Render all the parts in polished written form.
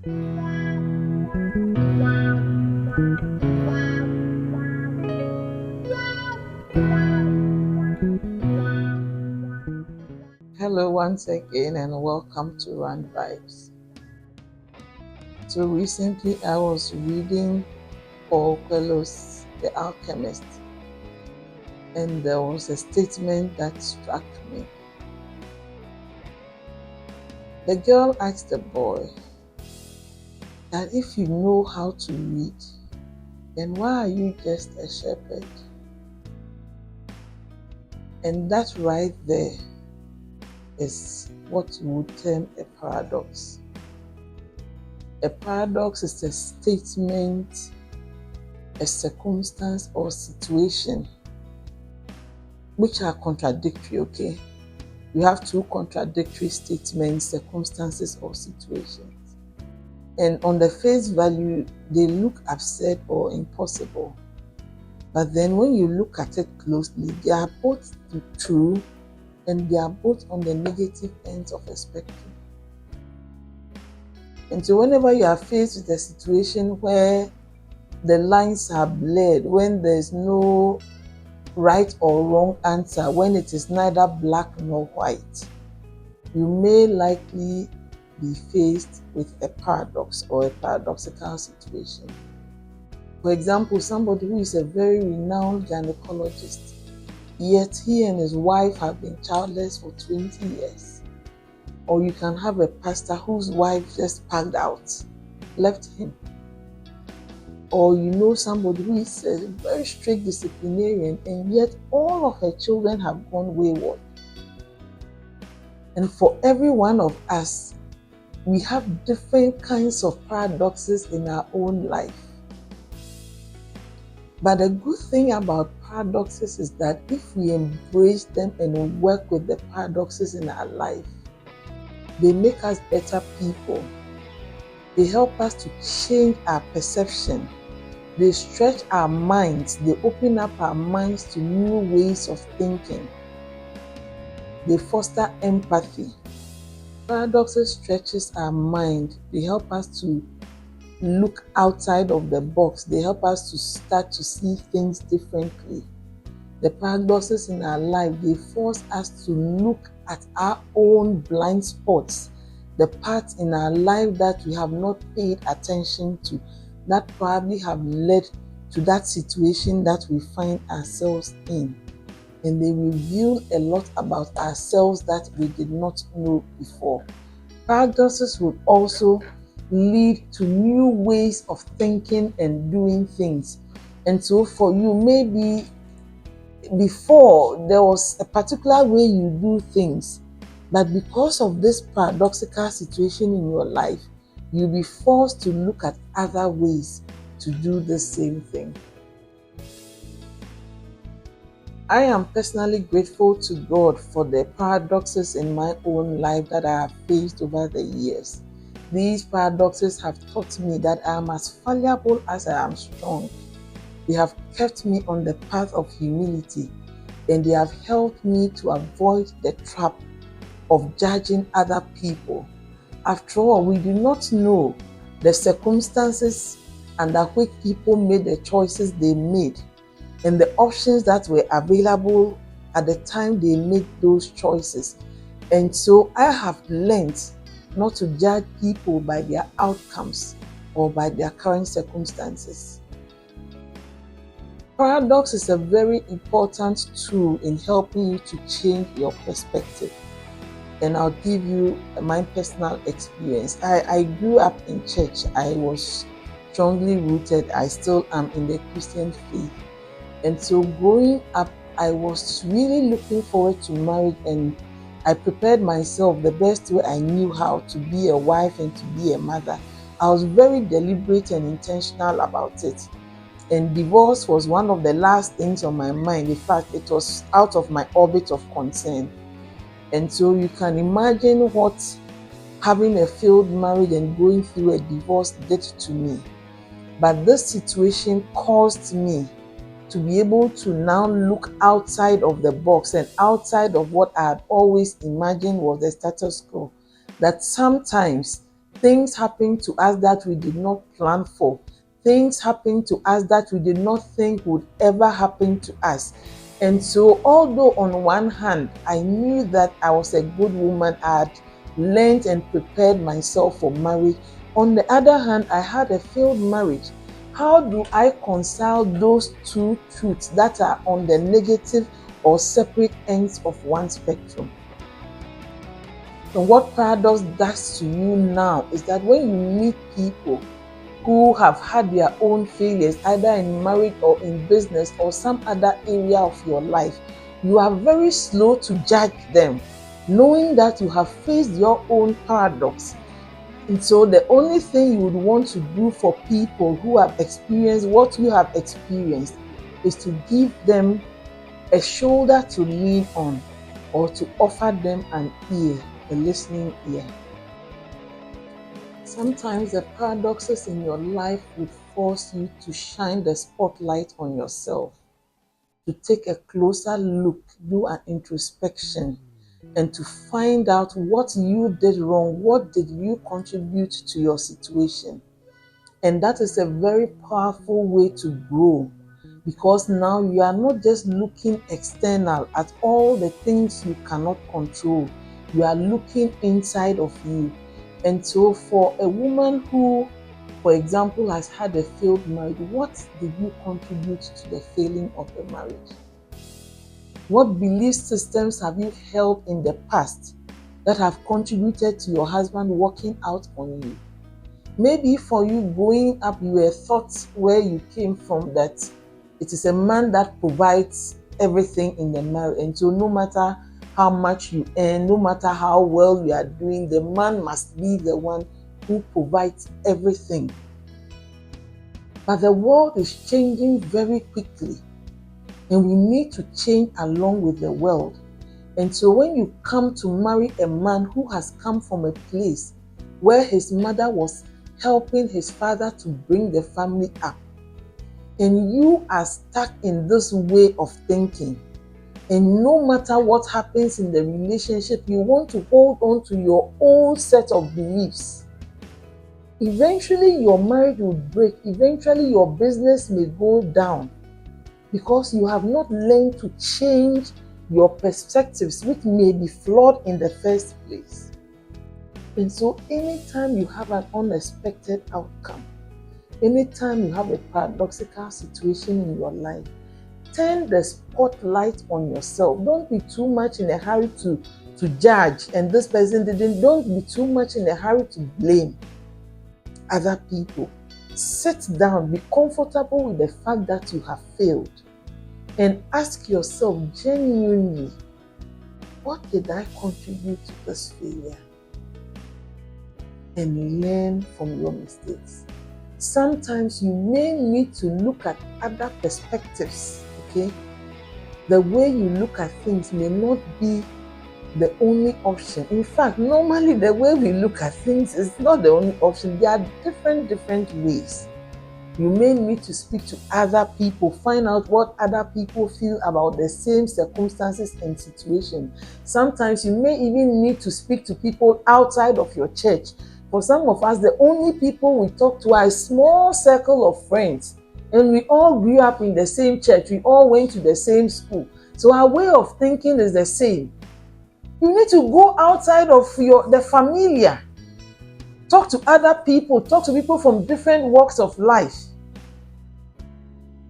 Hello once again and welcome to Run Vibes. So recently I was reading Paul Coelho's The Alchemist, and there was a statement that struck me. The girl asked the boy that if you know how to read, then why are you just a shepherd? And that right there is what you would term a paradox. A paradox is a statement, a circumstance or situation which are contradictory, okay? You have two contradictory statements, circumstances or situations. And on the face value, they look absurd or impossible. But then when you look at it closely, they are both true and they are both on the negative ends of a spectrum. And so whenever you are faced with a situation where the lines are blurred, when there's no right or wrong answer, when it is neither black nor white, you may likely be faced with a paradox or a paradoxical situation. For example, somebody who is a very renowned gynecologist, yet he and his wife have been childless for 20 years. Or you can have a pastor whose wife just packed out, left him. Or you know somebody who is a very strict disciplinarian and yet all of her children have gone wayward. And for every one of us, we have different kinds of paradoxes in our own life. But the good thing about paradoxes is that if we embrace them and work with the paradoxes in our life, they make us better people. They help us to change our perception. They stretch our minds. They open up our minds to new ways of thinking. They foster empathy. Paradoxes stretches our mind. They help us to look outside of the box. They help us to start to see things differently. The paradoxes in our life, they force us to look at our own blind spots, the parts in our life that we have not paid attention to, that probably have led to that situation that we find ourselves in. And they reveal a lot about ourselves that we did not know before. Paradoxes will also lead to new ways of thinking and doing things. And so for you, maybe before there was a particular way you do things, but because of this paradoxical situation in your life, you'll be forced to look at other ways to do the same thing. I am personally grateful to God for the paradoxes in my own life that I have faced over the years. These paradoxes have taught me that I am as fallible as I am strong. They have kept me on the path of humility, and they have helped me to avoid the trap of judging other people. After all, we do not know the circumstances under which people made the choices they made and the options that were available at the time they made those choices. And so I have learned not to judge people by their outcomes or by their current circumstances. Paradox is a very important tool in helping you to change your perspective. And I'll give you my personal experience. I grew up in church. I was strongly rooted. I still am in the Christian faith. And so growing up, I was really looking forward to marriage, and I prepared myself the best way I knew how to be a wife and to be a mother. I was very deliberate and intentional about it. And divorce was one of the last things on my mind. In fact, it was out of my orbit of concern. And so you can imagine what having a failed marriage and going through a divorce did to me. But this situation caused me to be able to now look outside of the box and outside of what I had always imagined was the status quo. That sometimes Things happen to us that we did not plan for. Things happen to us that we did not think would ever happen to us. And so, although on one hand, I knew that I was a good woman, I had learned and prepared myself for marriage. On the other hand, I had a failed marriage. How do I reconcile those two truths that are on the negative or separate ends of one spectrum? And what paradox does to you now is that when you meet people who have had their own failures, either in marriage or in business or some other area of your life, you are very slow to judge them, knowing that you have faced your own paradox. And so the only thing you would want to do for people who have experienced what you have experienced is to give them a shoulder to lean on, or to offer them an ear, a listening ear. Sometimes the paradoxes in your life would force you to shine the spotlight on yourself, to take a closer look, do an introspection, and to find out what you did wrong, what did you contribute to your situation. And that is a very powerful way to grow, because now you are not just looking external at all the things you cannot control, you are looking inside of you. And so for a woman who, for example, has had a failed marriage, what did you contribute to the failing of the marriage? What belief systems have you held in the past that have contributed to your husband working out on you? Maybe for you growing up, you were taught where you came from that it is a man that provides everything in the marriage. And so no matter how much you earn, no matter how well you are doing, the man must be the one who provides everything. But the world is changing very quickly, and we need to change along with the world. And so when you come to marry a man who has come from a place where his mother was helping his father to bring the family up, and you are stuck in this way of thinking, and no matter what happens in the relationship, you want to hold on to your own set of beliefs, eventually your marriage will break. Eventually your business may go down, because you have not learned to change your perspectives, which may be flawed in the first place. And so anytime you have an unexpected outcome, anytime you have a paradoxical situation in your life, turn the spotlight on yourself. Don't be too much in a hurry to judge, and this person didn't. Don't be too much in a hurry to blame other people. Sit down, be comfortable with the fact that you have failed, and ask yourself genuinely, what did I contribute to this failure? And learn from your mistakes. Sometimes you may need to look at other perspectives, okay? The way you look at things may not be the only option. In fact, normally the way we look at things is not the only option. There are different ways. You may need to speak to other people, find out what other people feel about the same circumstances and situation. Sometimes you may even need to speak to people outside of your church. For some of us, the only people we talk to are a small circle of friends, and we all grew up in the same church. We all went to the same school. So our way of thinking is the same. You need to go outside of the familiar. Talk to other people. Talk to people from different walks of life.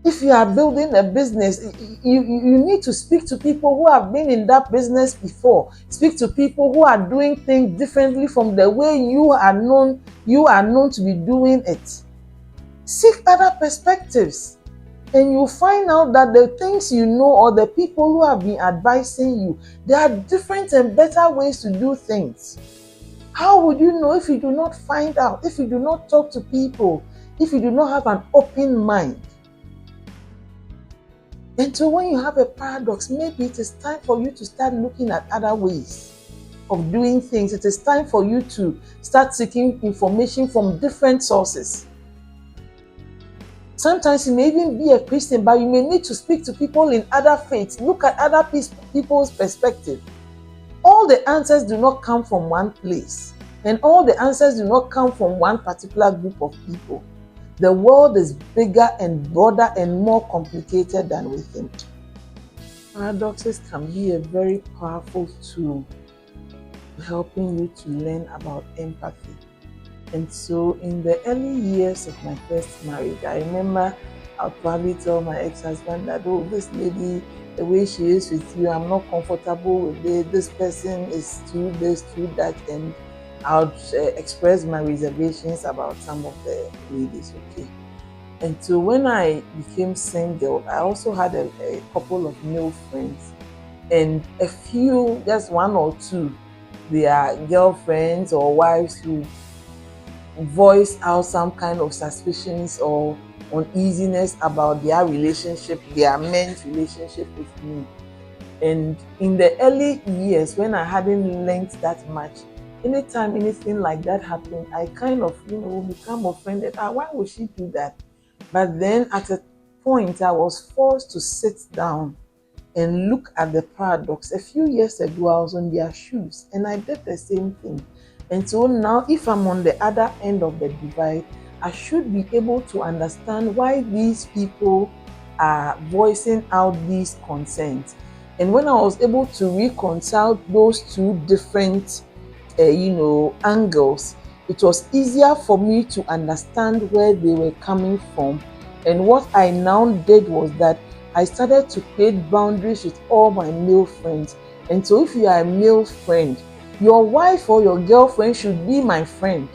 If you are building a business, you need to speak to people who have been in that business before. Speak to people who are doing things differently from the way you are known to be doing it. Seek other perspectives, and you'll find out that the things you know, or the people who have been advising you, there are different and better ways to do things. How would you know if you do not find out, if you do not talk to people, if you do not have an open mind? And so when you have a paradox, maybe it is time for you to start looking at other ways of doing things. It is time for you to start seeking information from different sources. Sometimes you may even be a Christian, but you may need to speak to people in other faiths. Look at other people's perspective. All the answers do not come from one place. And all the answers do not come from one particular group of people. The world is bigger and broader and more complicated than we think. Paradoxes can be a very powerful tool helping you to learn about empathy. And so in the early years of my first marriage, I remember I'll probably tell my ex-husband that, oh, this lady, the way she is with you, I'm not comfortable with it. This person is too this, too that. And I'll express my reservations about some of the ladies, okay? And so when I became single, I also had a couple of male friends. And a few, just one or two, they are girlfriends or wives who voice out some kind of suspicions or uneasiness about their relationship, their men's relationship with me. And in the early years, when I hadn't learned that much, anytime anything like that happened, I kind of, become offended. Why would she do that? But then at a point, I was forced to sit down and look at the paradox. A few years ago, I was on their shoes and I did the same thing. And so now, if I'm on the other end of the divide, I should be able to understand why these people are voicing out these concerns. And when I was able to reconcile those two different, angles, it was easier for me to understand where they were coming from. And what I now did was that I started to create boundaries with all my male friends. And so if you are a male friend, your wife or your girlfriend should be my friend.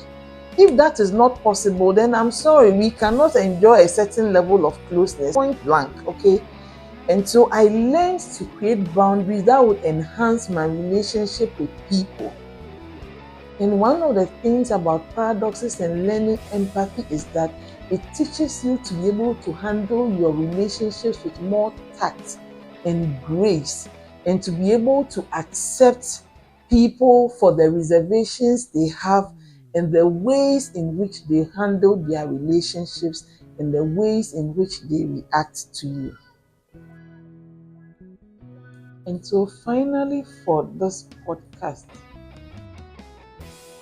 If that is not possible, then I'm sorry, we cannot enjoy a certain level of closeness, point blank, okay? And so I learned to create boundaries that would enhance my relationship with people. And one of the things about paradoxes and learning empathy is that it teaches you to be able to handle your relationships with more tact and grace, and to be able to accept people for the reservations they have and the ways in which they handle their relationships and the ways in which they react to you. And so finally, for this podcast,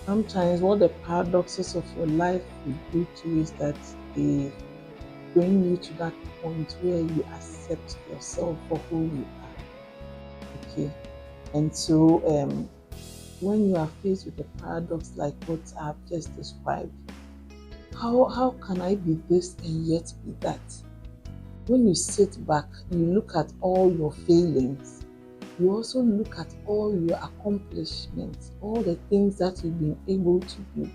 sometimes what the paradoxes of your life will do to you is that they bring you to that point where you accept yourself for who you are. Okay. And so when you are faced with a paradox like what I've just described, how can I be this and yet be that? When you sit back, you look at all your failings, you also look at all your accomplishments, all the things that you've been able to do.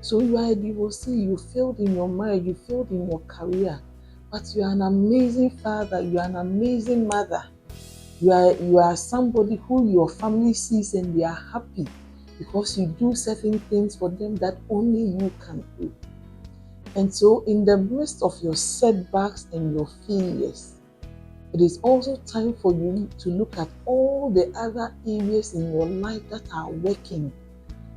So you are a divorcee, you failed in your marriage, you failed in your career, but you are an amazing father, you are an amazing mother. You are somebody who your family sees and they are happy because you do certain things for them that only you can do. And so in the midst of your setbacks and your failures, it is also time for you to look at all the other areas in your life that are working,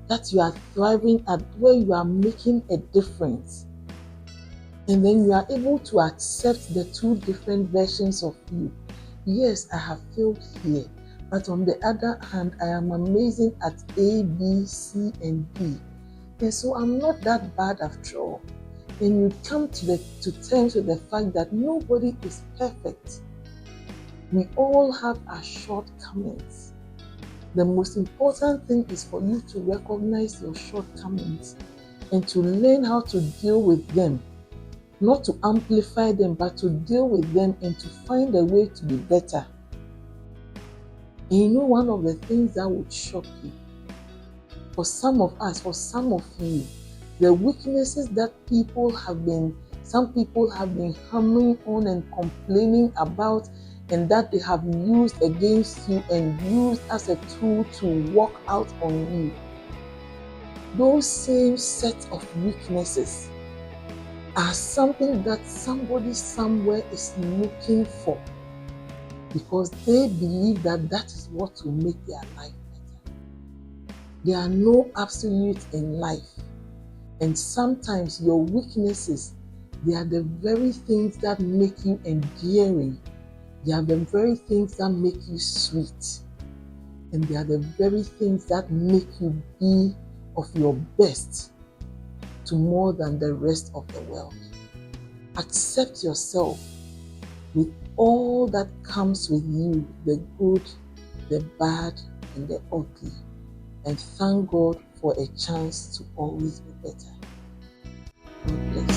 that you are thriving at, where you are making a difference. And then you are able to accept the two different versions of you. Yes, I have failed here, but on the other hand, I am amazing at A, B, C, and D. And so I'm not that bad after all. And you come to terms with the fact that nobody is perfect. We all have our shortcomings. The most important thing is for you to recognize your shortcomings and to learn how to deal with them. Not to amplify them, but to deal with them and to find a way to be better. And you know, one of the things that would shock you, for some of us, for some of you, the weaknesses that some people have been hammering on and complaining about, and that they have used against you and used as a tool to walk out on you. Those same set of weaknesses are something that somebody somewhere is looking for, because they believe that that is what will make their life better. There are no absolutes in life. And sometimes your weaknesses, they are the very things that make you endearing. They are the very things that make you sweet. And they are the very things that make you be of your best to more than the rest of the world. Accept yourself with all that comes with you, the good, the bad, and the ugly. And thank God for a chance to always be better. God bless.